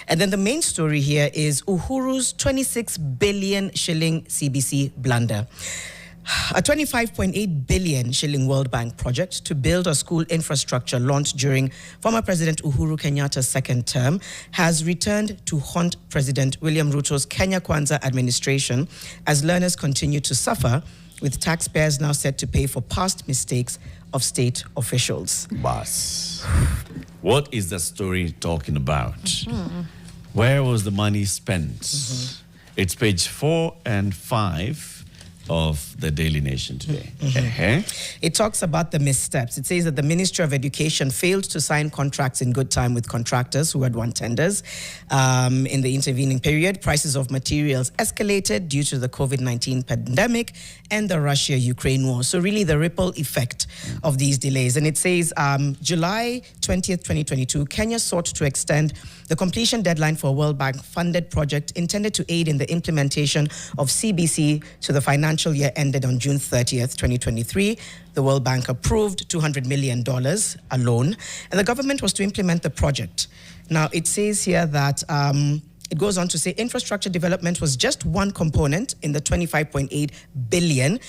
And then the main story here is Uhuru'S 26 billion shilling CBC blunder. A 25.8 billion shilling World Bank project to build a school infrastructure launched during former President Uhuru Kenyatta's second term has returned to haunt President William Ruto's Kenya Kwanza administration as learners continue to suffer, with taxpayers now set to pay for past mistakes of state officials. Bas, what is the story talking about? Where was the money spent? It's page 4 and 5 of the Daily Nation today. It talks about the missteps. It says that the Ministry of Education failed to sign contracts in good time with contractors who had won tenders. In the intervening period, prices of materials escalated due to the COVID-19 pandemic and the Russia-Ukraine war. So really the ripple effect of these delays. And it says July 20th, 2022, Kenya sought to extend the completion deadline for a World Bank funded project intended to aid in the implementation of CBC to the financial year ended on June 30th, 2023. The World Bank approved $200 million a loan, and the government was to implement the project. Now, it says here that it goes on to say infrastructure development was just one component in the 25.8 billion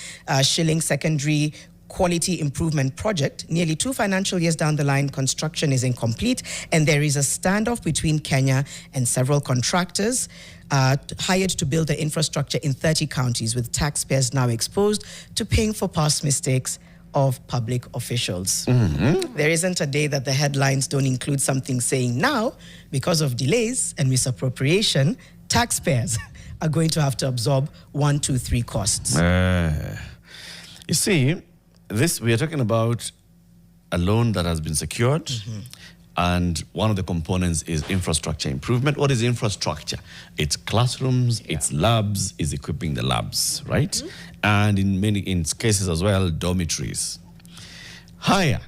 shilling secondary quality improvement project. Nearly 2 financial years down the line, construction is incomplete, and there is a standoff between Kenya and several contractors hired to build the infrastructure in 30 counties, with taxpayers now exposed to paying for past mistakes of public officials. There isn't a day that the headlines don't include something saying now, because of delays and misappropriation, taxpayers are going to have to absorb 1, 2, 3 costs. You see, we are talking about a loan that has been secured, and one of the components is infrastructure improvement. What is infrastructure? It's classrooms, it's labs, it's equipping the labs, right? And in many cases as well, dormitories. Higher.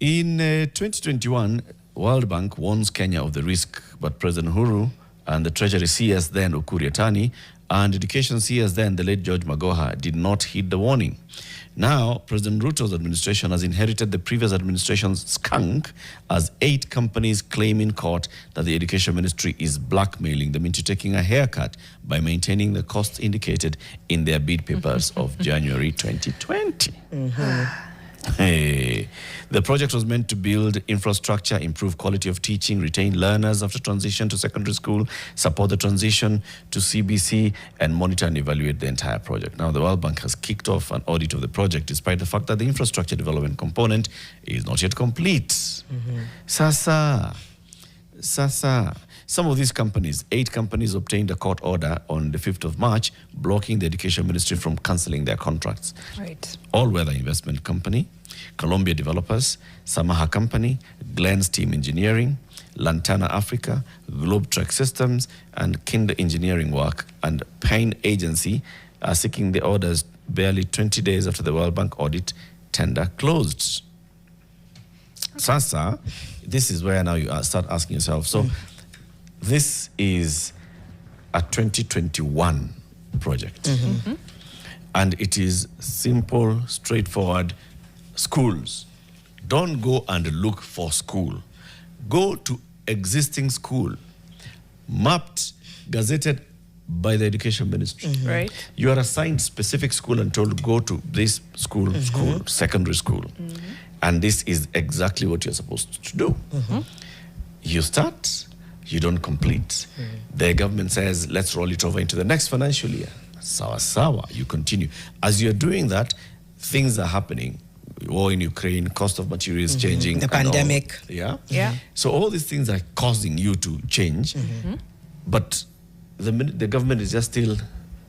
In 2021, World Bank warns Kenya of the risk, but President Uhuru and the Treasury CS then Ukur Yatani and Education CS then the late George Magoha did not heed the warning. Now, President Ruto's administration has inherited the previous administration's skunk, as 8 companies claim in court that the Education Ministry is blackmailing them into taking a haircut by maintaining the costs indicated in their bid papers of January 2020. Hey. The project was meant to build infrastructure, improve quality of teaching, retain learners after transition to secondary school, support the transition to CBC, and monitor and evaluate the entire project. Now, the World Bank has kicked off an audit of the project, despite the fact that the infrastructure development component is not yet complete. Sasa. Some of these companies, 8 companies, obtained a court order on the 5th of March, blocking the Education Ministry from cancelling their contracts. Right. All Weather Investment Company, Columbia Developers, Samaha Company, Glenn's Team Engineering, Lantana Africa, Globe Track Systems, and Kinder Engineering Work and Pine Agency are seeking the orders barely 20 days after the World Bank audit tender closed. Sasa, this is where now you start asking yourself, so this is a 2021 project. And it is simple, straightforward. Schools. Don't go and look for school. Go to existing school, mapped, gazetted by the Education Ministry. Right. You are assigned specific school and told, go to this school, secondary school. And this is exactly what you're supposed to do. You start, you don't complete. The government says, let's roll it over into the next financial year. Sawa, you continue. As you're doing that, things are happening. War in Ukraine, cost of materials changing. The pandemic. Yeah. So all these things are causing you to change. But the government is just still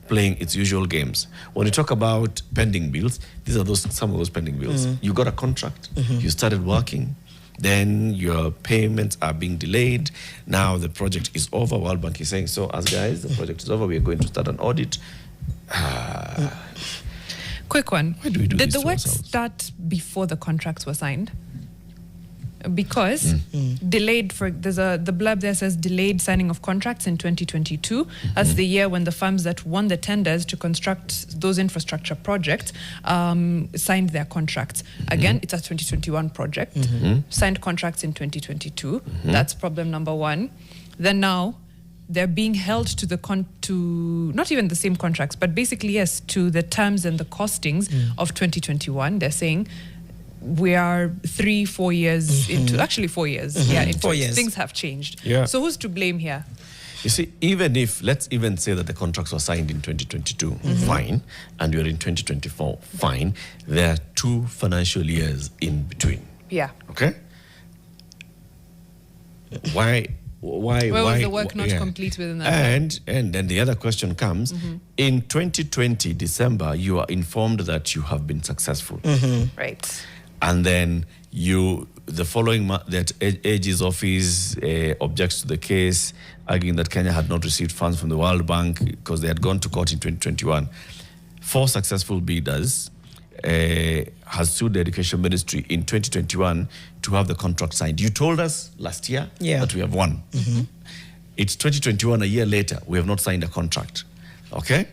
playing its usual games. When you talk about pending bills, these are some of those pending bills. You got a contract, you started working, then your payments are being delayed. Now the project is over. World Bank is saying, so as guys, the project is over, we are going to start an audit. Quick one. Why do we do Did this the to work ourselves? start before the contracts were signed? Because delayed, the blurb there says delayed signing of contracts in 2022 as the year when the firms that won the tenders to construct those infrastructure projects signed their contracts. Again, it's a 2021 project. Signed contracts in 2022. That's problem number 1. then now they're being held to the to not even the same contracts, but basically yes, to the terms and the costings of 2021. They're saying we are 3-4 years into, actually 4 years. Yeah, into 4 years. Things have changed. Yeah. So who's to blame here? You see, even if, let's even say that the contracts were signed in 2022, fine, and you're in 2024, fine, there are 2 financial years in between. Yeah. Okay? Why was the work not complete within that and then the other question comes, in 2020 December, you are informed that you have been successful. Right. And then the following month, that AG's office objects to the case, arguing that Kenya had not received funds from the World Bank because they had gone to court in 2021. 4 successful bidders has sued the Education Ministry in 2021 to have the contract signed. You told us last year that we have won. It's 2021, a year later, we have not signed a contract. Okay?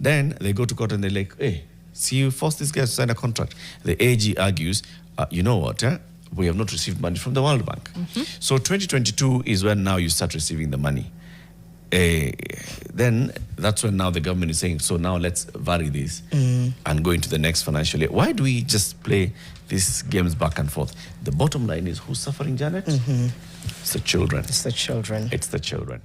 Then they go to court and they're like, hey, see, you forced these guys to sign a contract. The AG argues, you know what, we have not received money from the World Bank. So 2022 is when now you start receiving the money. Then that's when now the government is saying, so now let's vary this and go into the next financial year. Why do we just play these games back and forth? The bottom line is, who's suffering, Janet? It's the children. It's the children. It's the children.